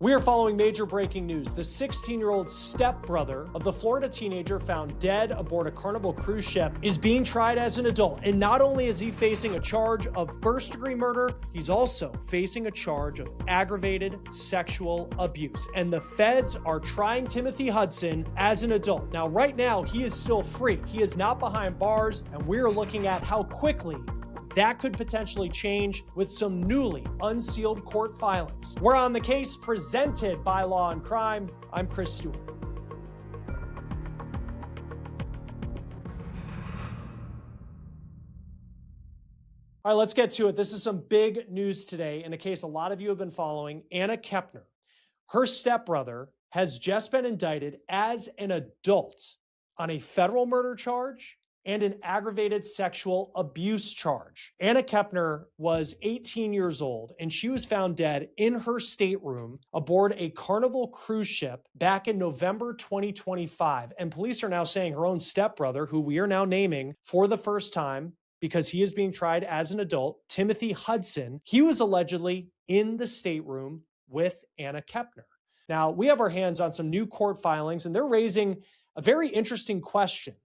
We are following major breaking news. The 16-year-old stepbrother of the Florida teenager found dead aboard a Carnival Cruise ship is being tried as an adult. And not only is he facing a charge of first-degree murder, he's also facing a charge of aggravated sexual abuse. And the feds are trying Timothy Hudson as an adult. Now, right now, he is still free. He is not behind bars, and we're looking at how quickly that could potentially change with some newly unsealed court filings. We're on the case presented by Law&Crime. I'm Chris Stewart. All right, let's get to it. This is some big news today in a case a lot of you have been following. Anna Kepner, her stepbrother, has just been indicted as an adult on a federal murder charge and an aggravated sexual abuse charge. Anna Kepner was 18 years old, and she was found dead in her stateroom aboard a Carnival cruise ship back in November 2025. And police are now saying her own stepbrother, who we are now naming for the first time because he is being tried as an adult, Timothy Hudson, he was allegedly in the stateroom with Anna Kepner. Now, we have our hands on some new court filings, and they're raising a very interesting question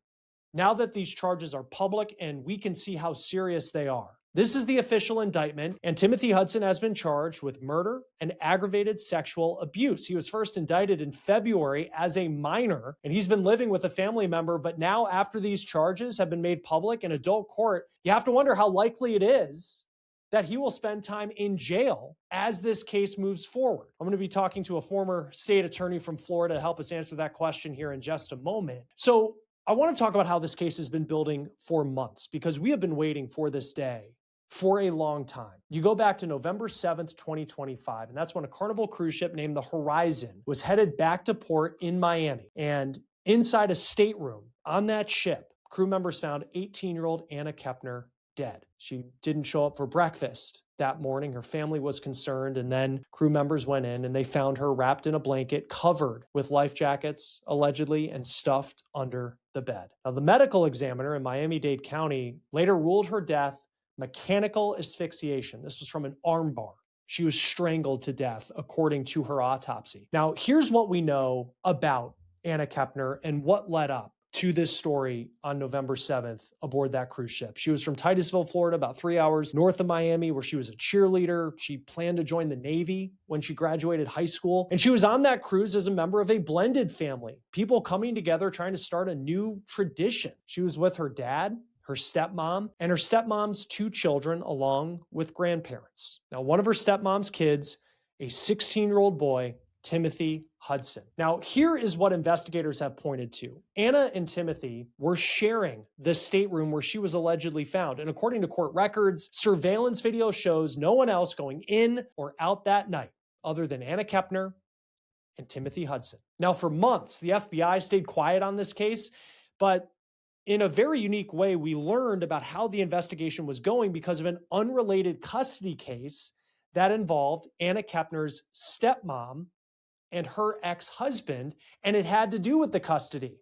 now that these charges are public and we can see how serious they are. This is the official indictment, and Timothy Hudson has been charged with murder and aggravated sexual abuse. He was first indicted in February as a minor, and he's been living with a family member, but now after these charges have been made public in adult court, you have to wonder how likely it is that he will spend time in jail as this case moves forward. I'm going to be talking to a former state attorney from Florida to help us answer that question here in just a moment. So I want to talk about how this case has been building for months because we have been waiting for this day for a long time. You go back to November 7th, 2025, and that's when a Carnival cruise ship named the Horizon was headed back to port in Miami. And inside a stateroom on that ship, crew members found 18-year-old Anna Kepner dead. She didn't show up for breakfast that morning. Her family was concerned, and then crew members went in and they found her wrapped in a blanket, covered with life jackets, allegedly, and stuffed under the bed. Now, the medical examiner in Miami-Dade County later ruled her death mechanical asphyxiation. This was from an arm bar. She was strangled to death, according to her autopsy. Now, here's what we know about Anna Kepner and what led up to this story on November 7th aboard that cruise ship. She was from Titusville, Florida, about 3 hours north of Miami, where she was a cheerleader. She planned to join the Navy when she graduated high school. And she was on that cruise as a member of a blended family, people coming together trying to start a new tradition. She was with her dad, her stepmom, and her stepmom's 2 children, along with grandparents. Now, one of her stepmom's kids, a 16-year-old boy, Timothy Hudson. Now, here is what investigators have pointed to. Anna and Timothy were sharing the stateroom where she was allegedly found. And according to court records, surveillance video shows no one else going in or out that night other than Anna Kepner and Timothy Hudson. Now, for months, the FBI stayed quiet on this case, but in a very unique way, we learned about how the investigation was going because of an unrelated custody case that involved Anna Kepner's stepmom and her ex-husband, and it had to do with the custody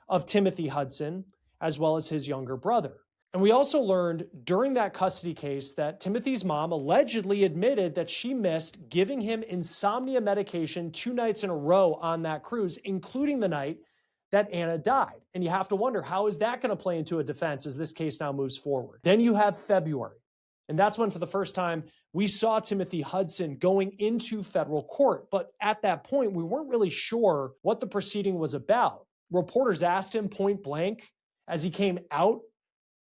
of Timothy Hudson, as well as his younger brother. And we also learned during that custody case that Timothy's mom allegedly admitted that she missed giving him insomnia medication 2 nights in a row on that cruise, including the night that Anna died. And you have to wonder, how is that going to play into a defense as this case now moves forward? Then you have February. And that's when, for the first time, we saw Timothy Hudson going into federal court. But at that point, we weren't really sure what the proceeding was about. Reporters asked him point blank as he came out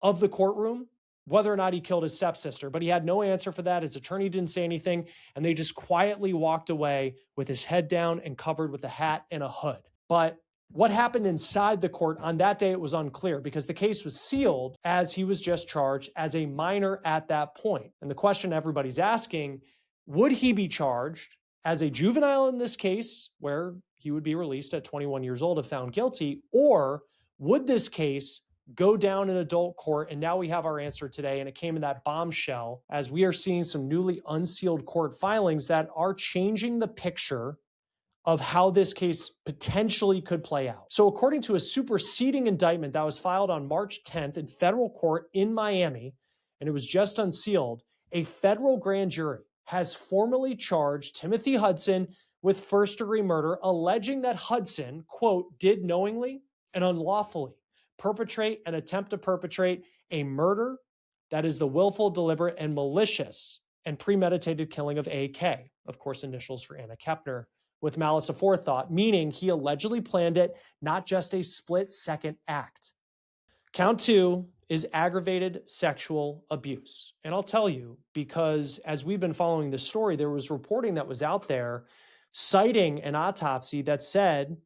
of the courtroom whether or not he killed his stepsister, but he had no answer for that. His attorney didn't say anything, and they just quietly walked away with his head down and covered with a hat and a hood. But what happened inside the court on that day, it was unclear because the case was sealed as he was just charged as a minor at that point. And the question everybody's asking, would he be charged as a juvenile in this case, where he would be released at 21 years old if found guilty, or would this case go down in adult court? And now we have our answer today, and it came in that bombshell as we are seeing some newly unsealed court filings that are changing the picture of how this case potentially could play out. So according to a superseding indictment that was filed on March 10th in federal court in Miami, and it was just unsealed, a federal grand jury has formally charged Timothy Hudson with first-degree murder, alleging that Hudson, quote, did knowingly and unlawfully perpetrate and attempt to perpetrate a murder that is the willful, deliberate, and malicious and premeditated killing of AK, of course, initials for Anna Kepner, with malice aforethought, meaning he allegedly planned it, not just a split-second act. Count 2 is aggravated sexual abuse. And I'll tell you, because as we've been following this story, there was reporting that was out there citing an autopsy that said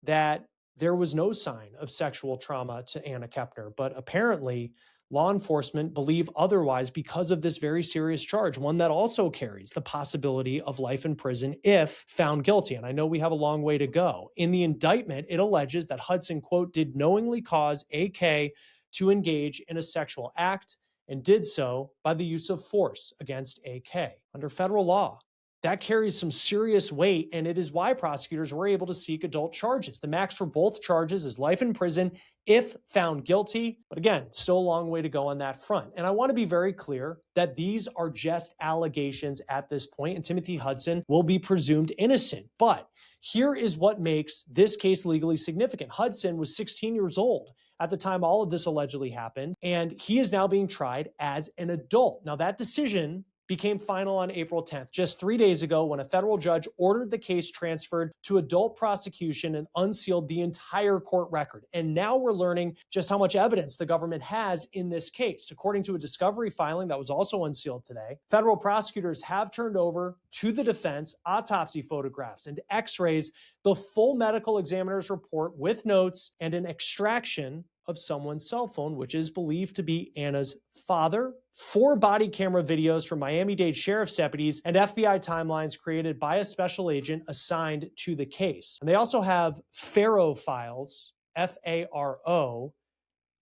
that there was no sign of sexual trauma to Anna Kepner. But apparently, law enforcement believe otherwise because of this very serious charge, one that also carries the possibility of life in prison if found guilty. And I know we have a long way to go. In the indictment, it alleges that Hudson, quote, did knowingly cause AK to engage in a sexual act and did so by the use of force against AK. Under federal law, that carries some serious weight, and it is why prosecutors were able to seek adult charges. The max for both charges is life in prison if found guilty. But again, still a long way to go on that front. And I want to be very clear that these are just allegations at this point, and Timothy Hudson will be presumed innocent. But here is what makes this case legally significant. Hudson was 16 years old at the time all of this allegedly happened, and he is now being tried as an adult. Now, that decision became final on April 10th, just 3 days ago, when a federal judge ordered the case transferred to adult prosecution and unsealed the entire court record. And now we're learning just how much evidence the government has in this case. According to a discovery filing that was also unsealed today, federal prosecutors have turned over to the defense autopsy photographs and x-rays, the full medical examiner's report with notes, and an extraction of someone's cell phone, which is believed to be Anna's father, 4 body camera videos from Miami-Dade sheriff's deputies, and FBI timelines created by a special agent assigned to the case. And they also have FARO files, F-A-R-O.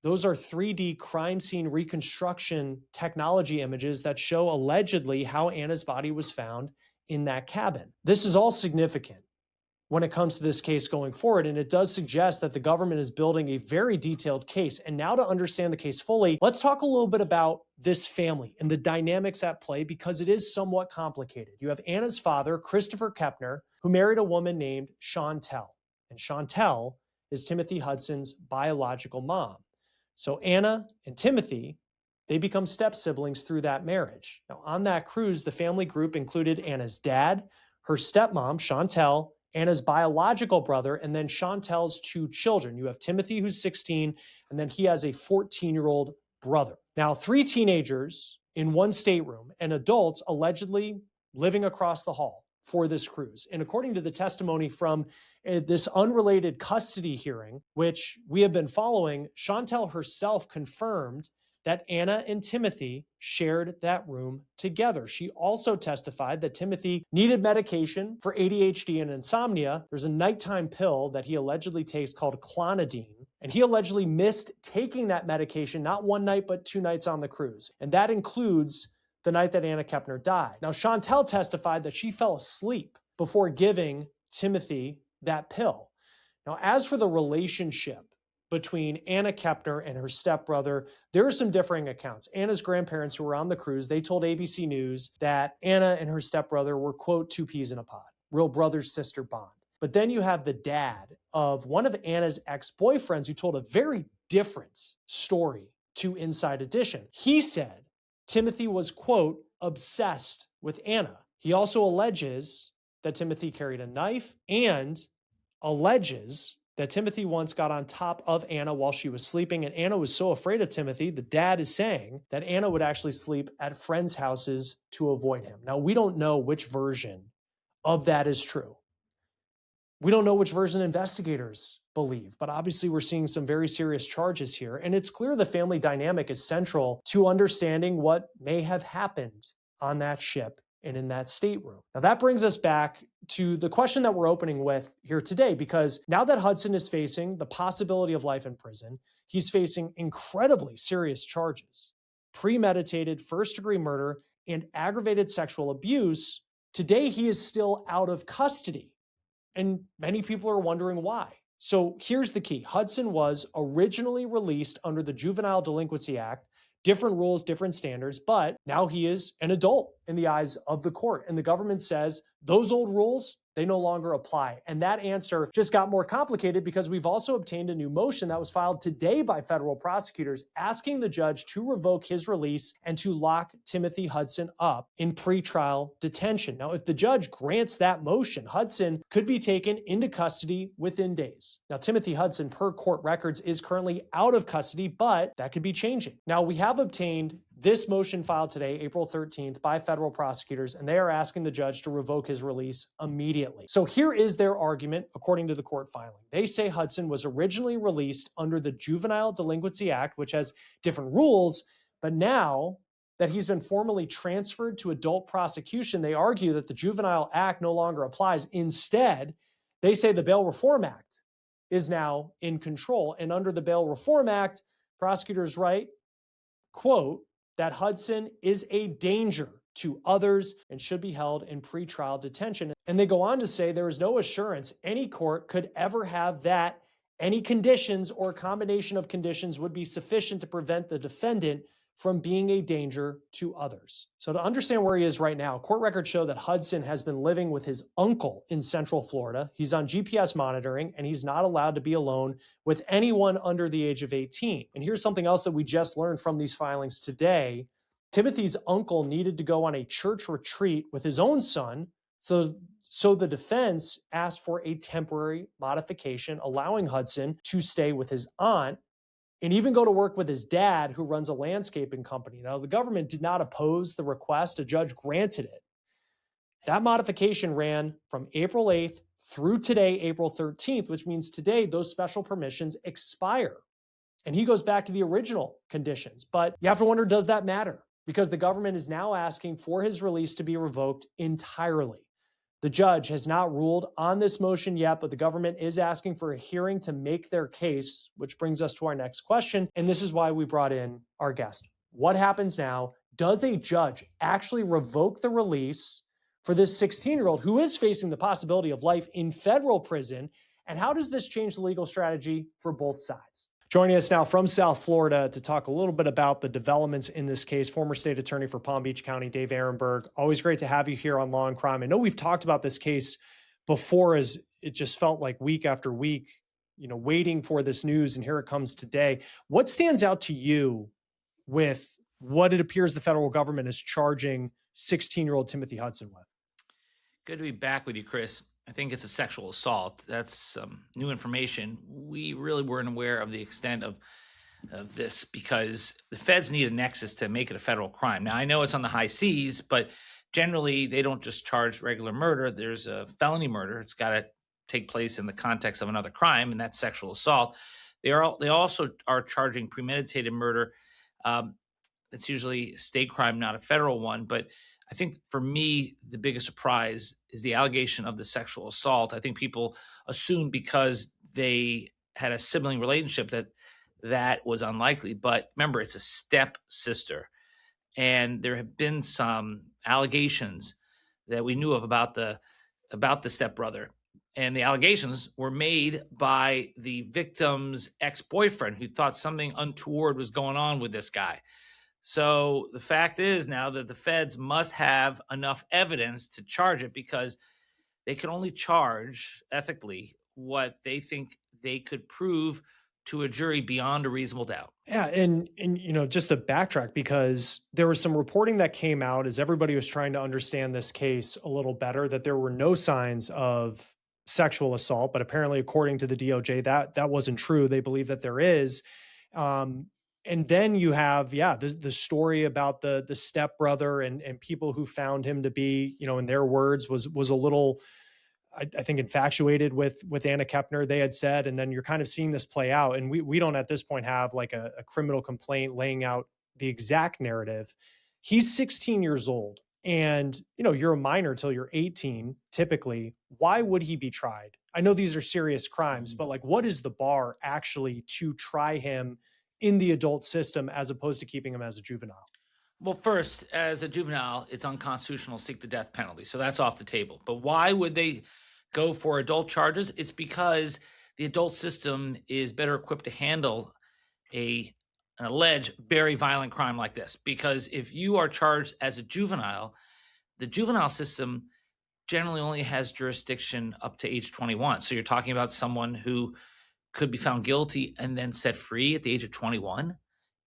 Those are 3D crime scene reconstruction technology images that show allegedly how Anna's body was found in that cabin. This is all significant when it comes to this case going forward, and it does suggest that the government is building a very detailed case. And now to understand the case fully, let's talk a little bit about this family and the dynamics at play, because it is somewhat complicated. You have Anna's father, Christopher Kepner, who married a woman named Chantel, and Chantel is Timothy Hudson's biological mom. So Anna and Timothy, they become step-siblings through that marriage. Now, on that cruise, the family group included Anna's dad, her stepmom, Chantel, Anna's biological brother, and then Chantel's 2 children. You have Timothy, who's 16, and then he has a 14-year-old brother. Now, 3 teenagers in one stateroom and adults allegedly living across the hall for this cruise. And according to the testimony from this unrelated custody hearing, which we have been following, Chantel herself confirmed that Anna and Timothy shared that room together. She also testified that Timothy needed medication for ADHD and insomnia. There's a nighttime pill that he allegedly takes called clonidine, and he allegedly missed taking that medication not 1 night, but 2 nights on the cruise. And that includes the night that Anna Kepner died. Now, Chantel testified that she fell asleep before giving Timothy that pill. Now, as for the relationship between Anna Kepner and her stepbrother, there are some differing accounts. Anna's grandparents, who were on the cruise, they told ABC News that Anna and her stepbrother were, quote, 2 peas in a pod, real brother-sister bond. But then you have the dad of one of Anna's ex-boyfriends who told a very different story to Inside Edition. He said Timothy was, quote, obsessed with Anna. He also alleges that Timothy carried a knife and alleges that Timothy once got on top of Anna while she was sleeping, and Anna was so afraid of Timothy, the dad is saying that Anna would actually sleep at friends' houses to avoid him. Now, we don't know which version of that is true. We don't know which version investigators believe, but obviously we're seeing some very serious charges here, and it's clear the family dynamic is central to understanding what may have happened on that ship and in that stateroom. Now, that brings us back to the question that we're opening with here today, because now that Hudson is facing the possibility of life in prison, he's facing incredibly serious charges: premeditated first-degree murder and aggravated sexual abuse. Today, he is still out of custody, and many people are wondering why. So here's the key. Hudson was originally released under the Juvenile Delinquency Act. Different rules, different standards, but now he is an adult in the eyes of the court. And the government says those old rules, they no longer apply. And that answer just got more complicated because we've also obtained a new motion that was filed today by federal prosecutors asking the judge to revoke his release and to lock Timothy Hudson up in pretrial detention. Now, if the judge grants that motion, Hudson could be taken into custody within days. Now, Timothy Hudson, per court records, is currently out of custody, but that could be changing. Now, we have obtained this motion filed today, April 13th, by federal prosecutors, and they are asking the judge to revoke his release immediately. So here is their argument, according to the court filing. They say Hudson was originally released under the Juvenile Delinquency Act, which has different rules, but now that he's been formally transferred to adult prosecution, they argue that the Juvenile Act no longer applies. Instead, they say the Bail Reform Act is now in control. And under the Bail Reform Act, prosecutors write, quote, that Hudson is a danger to others and should be held in pretrial detention. And they go on to say there is no assurance any court could ever have that any conditions or combination of conditions would be sufficient to prevent the defendant from being a danger to others. So to understand where he is right now, court records show that Hudson has been living with his uncle in Central Florida. He's on GPS monitoring, and he's not allowed to be alone with anyone under the age of 18. And here's something else that we just learned from these filings today. Timothy's uncle needed to go on a church retreat with his own son, so the defense asked for a temporary modification, allowing Hudson to stay with his aunt and even go to work with his dad, who runs a landscaping company. Now, the government did not oppose the request. A judge granted it. That modification ran from April 8th through today, April 13th, which means today those special permissions expire. And he goes back to the original conditions. But you have to wonder, does that matter? Because the government is now asking for his release to be revoked entirely. The judge has not ruled on this motion yet, but the government is asking for a hearing to make their case, which brings us to our next question. And this is why we brought in our guest. What happens now? Does a judge actually revoke the release for this 16-year-old who is facing the possibility of life in federal prison? And how does this change the legal strategy for both sides? Joining us now from South Florida to talk a little bit about the developments in this case, former state attorney for Palm Beach County, Dave Ehrenberg. Always great to have you here on Law and Crime. I know we've talked about this case before, as it just felt like week after week, waiting for this news, and here it comes today. What stands out to you with what it appears the federal government is charging 16-year-old Timothy Hudson with? Good to be back with you, Chris. I think it's a sexual assault. That's new information. We really weren't aware of the extent of this because the feds need a nexus to make it a federal crime. Now, I know it's on the high seas, but generally they don't just charge regular murder. There's a felony murder. It's got to take place in the context of another crime, and that's sexual assault. They also are charging premeditated murder. It's usually a state crime, not a federal one, but I think for me, the biggest surprise is the allegation of the sexual assault. I think people assume because they had a sibling relationship that was unlikely. But remember, it's a stepsister. And there have been some allegations that we knew of about the stepbrother. And the allegations were made by the victim's ex-boyfriend, who thought something untoward was going on with this guy. So the fact is now that the feds must have enough evidence to charge it, because they can only charge ethically what they think they could prove to a jury beyond a reasonable doubt. Yeah. And just to backtrack, because there was some reporting that came out as everybody was trying to understand this case a little better, that there were no signs of sexual assault, but apparently according to the DOJ, that wasn't true. They believe that there is. And then you have, the story about the stepbrother and people who found him to be, in their words, was a little, I think, infatuated with Anna Kepner, they had said. And then you're kind of seeing this play out. And we don't at this point have like a criminal complaint laying out the exact narrative. He's 16 years old. And, you're a minor till you're 18, typically. Why would he be tried? I know these are serious crimes, but like, what is the bar actually to try him in the adult system as opposed to keeping him as a juvenile? Well, first, as a juvenile, it's unconstitutional to seek the death penalty. So that's off the table. But why would they go for adult charges? It's because the adult system is better equipped to handle an alleged very violent crime like this. Because if you are charged as a juvenile, the juvenile system generally only has jurisdiction up to age 21. So you're talking about someone who could be found guilty and then set free at the age of 21.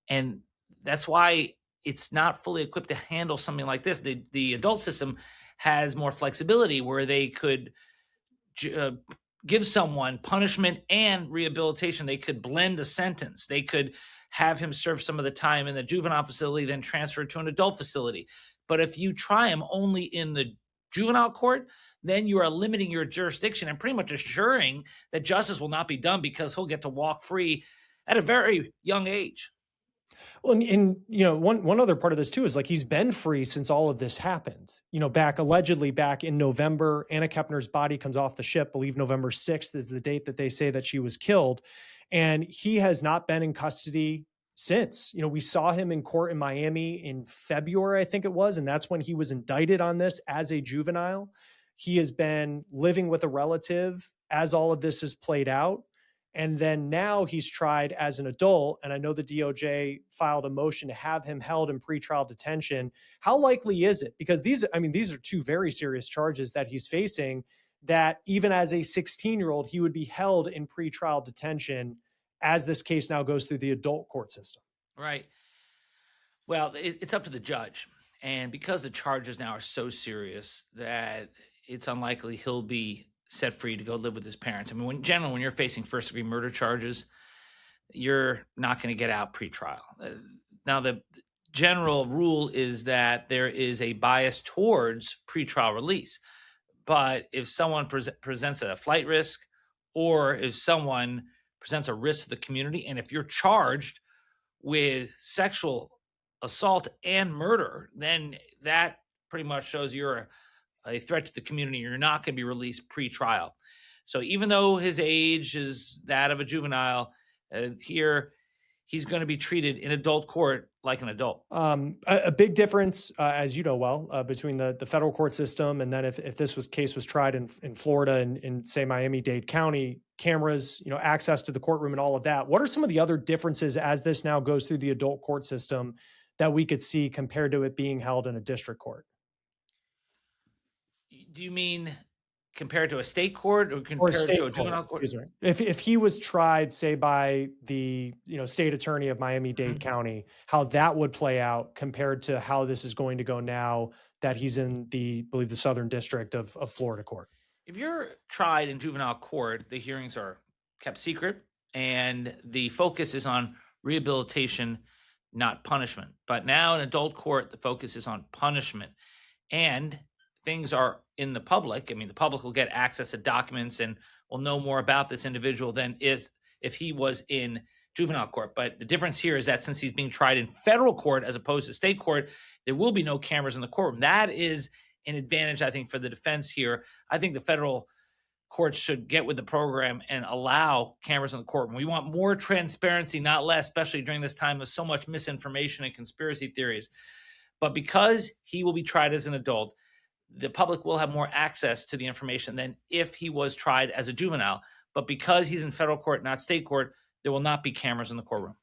And that's why it's not fully equipped to handle something like this. The adult system has more flexibility where they could give someone punishment and rehabilitation. They could blend a sentence. They could have him serve some of the time in the juvenile facility, then transfer to an adult facility. But if you try him only in the juvenile court, then you are limiting your jurisdiction and pretty much assuring that justice will not be done because he'll get to walk free at a very young age. Well, and one other part of this too is like he's been free since all of this happened. Allegedly back in November, Anna Kepner's body comes off the ship. I believe November 6th is the date that they say that she was killed. And he has not been in custody since. We saw him in court in Miami in February, I think it was, and that's when he was indicted on this as a juvenile. He has been living with a relative as all of this has played out. And then now he's tried as an adult. And I know the DOJ filed a motion to have him held in pretrial detention. How likely is it? Because these are two very serious charges that he's facing, that even as a 16-year-old, he would be held in pretrial detention as this case now goes through the adult court system. Right. Well, it's up to the judge. And because the charges now are so serious that it's unlikely he'll be set free to go live with his parents. I mean, when you're facing first-degree murder charges, you're not going to get out pretrial. Now, the general rule is that there is a bias towards pretrial release. But if someone presents a flight risk, or if someone presents a risk to the community, and if you're charged with sexual assault and murder, then that pretty much shows you're a threat to the community. You're not going to be released pre-trial. So even though his age is that of a juvenile, here he's going to be treated in adult court like an adult. A big difference, as you know well, between the federal court system and then if this case was tried in Florida in say Miami-Dade County, cameras, access to the courtroom and all of that. What are some of the other differences as this now goes through the adult court system that we could see compared to it being held in a district court? Do you mean compared to a state court or compared to a juvenile court? If he was tried, say, by the state attorney of Miami-Dade County, how that would play out compared to how this is going to go now that he's in I believe the Southern District of Florida court. If you're tried in juvenile court, the hearings are kept secret and the focus is on rehabilitation, not punishment. But now in adult court, the focus is on punishment. And things are in the public. I mean, the public will get access to documents and will know more about this individual than if he was in juvenile court. But the difference here is that since he's being tried in federal court as opposed to state court, there will be no cameras in the courtroom. That is an advantage, I think, for the defense here. I think the federal courts should get with the program and allow cameras in the courtroom. We want more transparency, not less, especially during this time of so much misinformation and conspiracy theories. But because he will be tried as an adult, the public will have more access to the information than if he was tried as a juvenile. But because he's in federal court, not state court, there will not be cameras in the courtroom.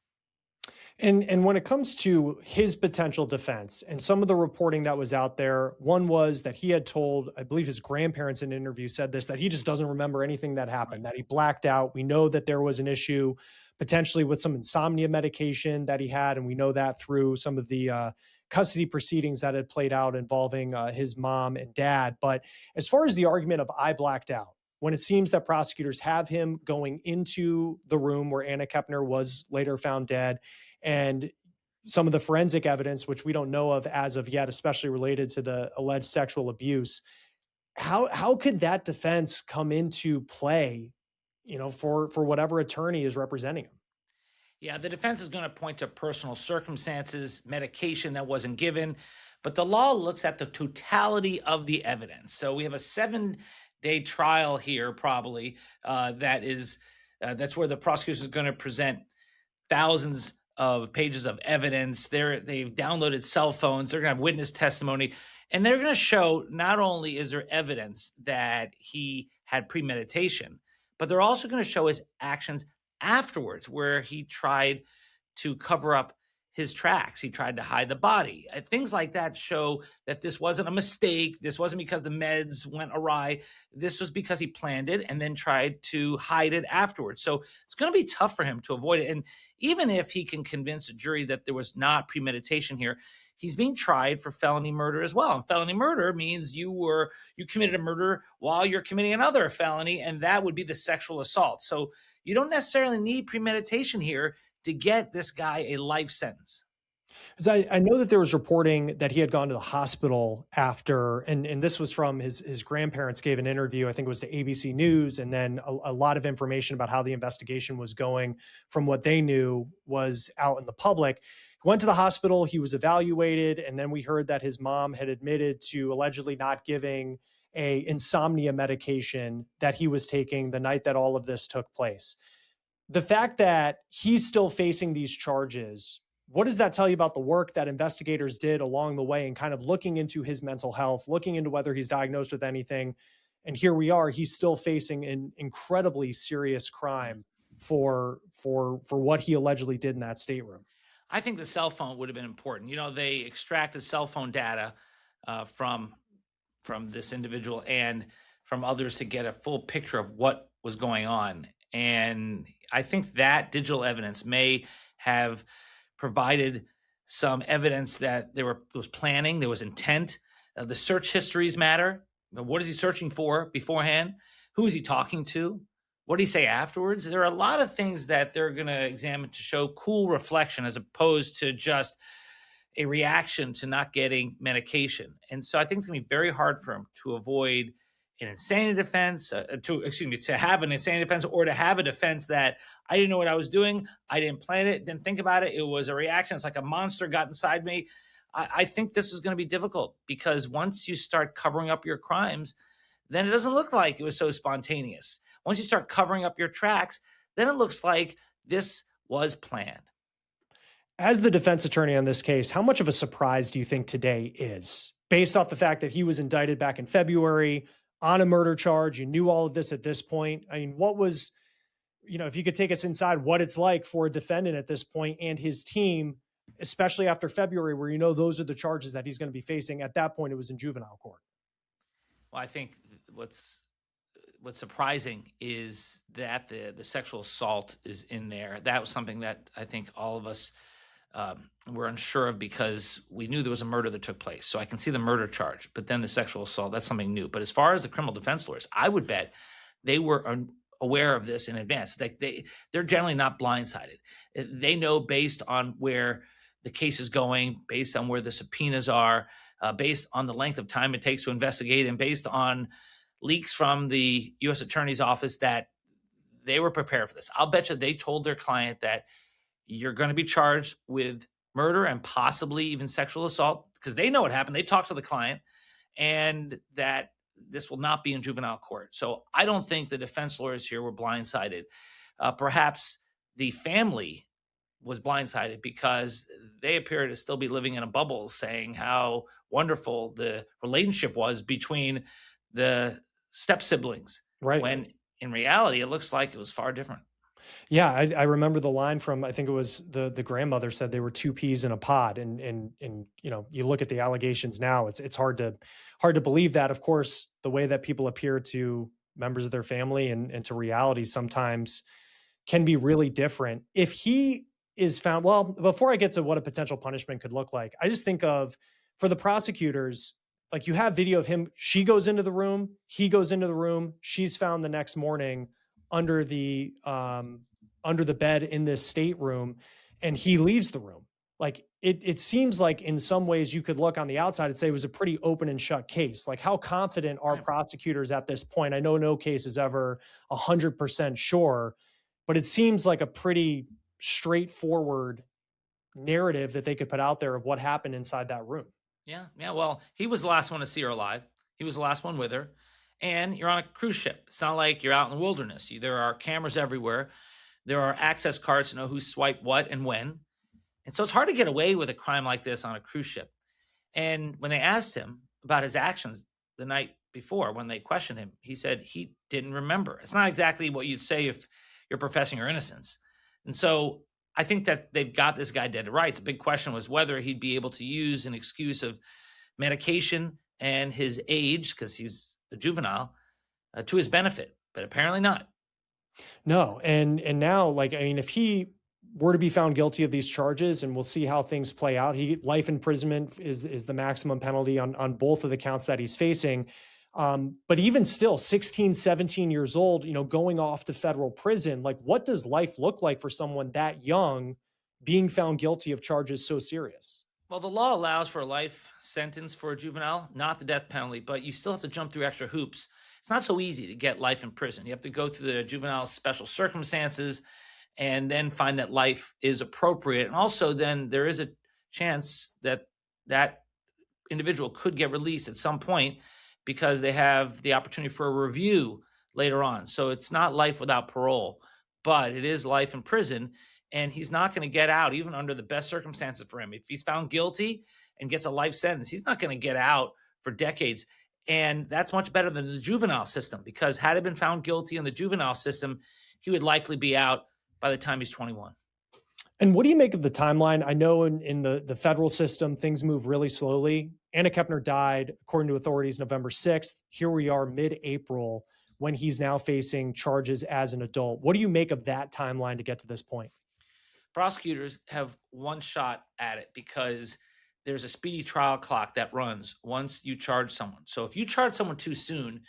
And when it comes to his potential defense and some of the reporting that was out there, one was that he had told, I believe his grandparents in an interview said this, that he just doesn't remember anything that happened, that he blacked out. We know that there was an issue potentially with some insomnia medication that he had. And we know that through some of the custody proceedings that had played out involving his mom and dad. But as far as the argument of I blacked out, when it seems that prosecutors have him going into the room where Anna Kepner was later found dead, and some of the forensic evidence, which we don't know of as of yet, especially related to the alleged sexual abuse, how could that defense come into play, for whatever attorney is representing him? Yeah, the defense is going to point to personal circumstances, medication that wasn't given, but the law looks at the totality of the evidence. So we have a 7-day trial here, probably, that's where the prosecution is going to present thousands of pages of evidence. They've downloaded cell phones. They're going to have witness testimony, and they're going to show not only is there evidence that he had premeditation, but they're also going to show his actions afterwards, where he tried to cover up his tracks. He tried to hide the body. Things like that show that this wasn't a mistake. This wasn't because the meds went awry. This was because he planned it and then tried to hide it afterwards. So it's going to be tough for him to avoid it. And even if he can convince a jury that there was not premeditation here, he's being tried for felony murder as well. And felony murder means you committed a murder while you're committing another felony, and that would be the sexual assault. So you don't necessarily need premeditation here to get this guy a life sentence. Because I know that there was reporting that he had gone to the hospital after, and this was from his grandparents gave an interview, I think it was to ABC News, and then a lot of information about how the investigation was going from what they knew was out in the public. He went to the hospital, he was evaluated, and then we heard that his mom had admitted to allegedly not giving a insomnia medication that he was taking the night that all of this took place. The fact that he's still facing these charges, what does that tell you about the work that investigators did along the way and kind of looking into his mental health, looking into whether he's diagnosed with anything? And here we are, he's still facing an incredibly serious crime for what he allegedly did in that stateroom. I think the cell phone would have been important. They extracted cell phone data from this individual and from others to get a full picture of what was going on. And I think that digital evidence may have provided some evidence that there was planning, there was intent. The search histories matter. What is he searching for beforehand? Who is he talking to? What did he say afterwards? There are a lot of things that they're going to examine to show cool reflection as opposed to just a reaction to not getting medication. And so I think it's going to be very hard for him to avoid an insanity defense, to have an insanity defense, or to have a defense that I didn't know what I was doing. I didn't plan it, didn't think about it. It was a reaction. It's like a monster got inside me. I think this is going to be difficult because once you start covering up your crimes, then it doesn't look like it was so spontaneous. Once you start covering up your tracks, then it looks like this was planned. As the defense attorney on this case, how much of a surprise do you think today is, based off the fact that he was indicted back in February on a murder charge? You knew all of this at this point. I mean, what was, if you could take us inside what it's like for a defendant at this point and his team, especially after February, where those are the charges that he's going to be facing. At that point, it was in juvenile court. Well, I think what's surprising is that the sexual assault is in there. That was something that I think all of us were unsure of because we knew there was a murder that took place. So I can see the murder charge, but then the sexual assault, that's something new. But as far as the criminal defense lawyers, I would bet they were aware of this in advance. They're generally not blindsided. They know based on where the case is going, based on where the subpoenas are, based on the length of time it takes to investigate, and based on leaks from the U.S. Attorney's Office, that they were prepared for this. I'll bet you they told their client that you're going to be charged with murder and possibly even sexual assault because they know what happened. They talked to the client, and that this will not be in juvenile court. So I don't think the defense lawyers here were blindsided. Perhaps the family was blindsided because they appear to still be living in a bubble saying how wonderful the relationship was between the step siblings. Right. When in reality, it looks like it was far different. Yeah, I remember the line from, I think it was the grandmother said they were two peas in a pod. And you look at the allegations now, it's hard to believe that. Of course, the way that people appear to members of their family and to reality sometimes can be really different. If he is found, well, before I get to what a potential punishment could look like, I just think of, for the prosecutors, like you have video of him, she goes into the room, he goes into the room, she's found the next morning under the bed in this stateroom, and he leaves the room. Like it seems like in some ways you could look on the outside and say it was a pretty open and shut case. Like how confident are prosecutors at this point? I know no case is ever 100% sure, but it seems like a pretty straightforward narrative that they could put out there of what happened inside that room. Yeah. Well, he was the last one to see her alive. He was the last one with her. And you're on a cruise ship. It's not like you're out in the wilderness. There are cameras everywhere. There are access cards to know who swiped what and when. And so it's hard to get away with a crime like this on a cruise ship. And when they asked him about his actions the night before, when they questioned him, he said he didn't remember. It's not exactly what you'd say if you're professing your innocence. And so I think that they've got this guy dead to rights. The big question was whether he'd be able to use an excuse of medication and his age, because he's a juvenile, to his benefit, but apparently not. No, and now, like, I mean, if he were to be found guilty of these charges, and we'll see how things play out, life imprisonment is the maximum penalty on both of the counts that he's facing. But even still, 16, 17 years old, going off to federal prison, like, what does life look like for someone that young being found guilty of charges so serious? Well, the law allows for a life sentence for a juvenile, not the death penalty, but you still have to jump through extra hoops. It's not so easy to get life in prison. You have to go through the juvenile's special circumstances and then find that life is appropriate. And also then there is a chance that that individual could get released at some point because they have the opportunity for a review later on. So it's not life without parole, but it is life in prison. And he's not going to get out even under the best circumstances for him. If he's found guilty and gets a life sentence, he's not going to get out for decades. And that's much better than the juvenile system, because had he been found guilty in the juvenile system, he would likely be out by the time he's 21. And what do you make of the timeline? I know in the federal system, things move really slowly. Anna Kepner died, according to authorities, November 6th. Here we are mid-April when he's now facing charges as an adult. What do you make of that timeline to get to this point? Prosecutors have one shot at it because there's a speedy trial clock that runs once you charge someone. So if you charge someone too soon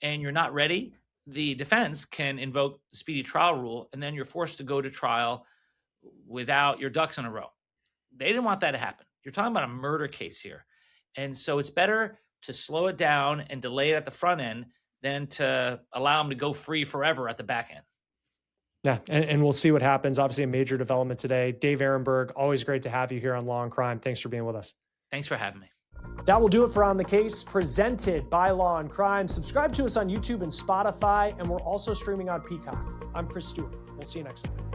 and you're not ready, the defense can invoke the speedy trial rule, and then you're forced to go to trial without your ducks in a row. They didn't want that to happen. You're talking about a murder case here. And so it's better to slow it down and delay it at the front end than to allow them to go free forever at the back end. Yeah, and we'll see what happens. Obviously, a major development today. Dave Ehrenberg, always great to have you here on Law and Crime. Thanks for being with us. Thanks for having me. That will do it for On the Case, presented by Law and Crime. Subscribe to us on YouTube and Spotify, and we're also streaming on Peacock. I'm Chris Stewart. We'll see you next time.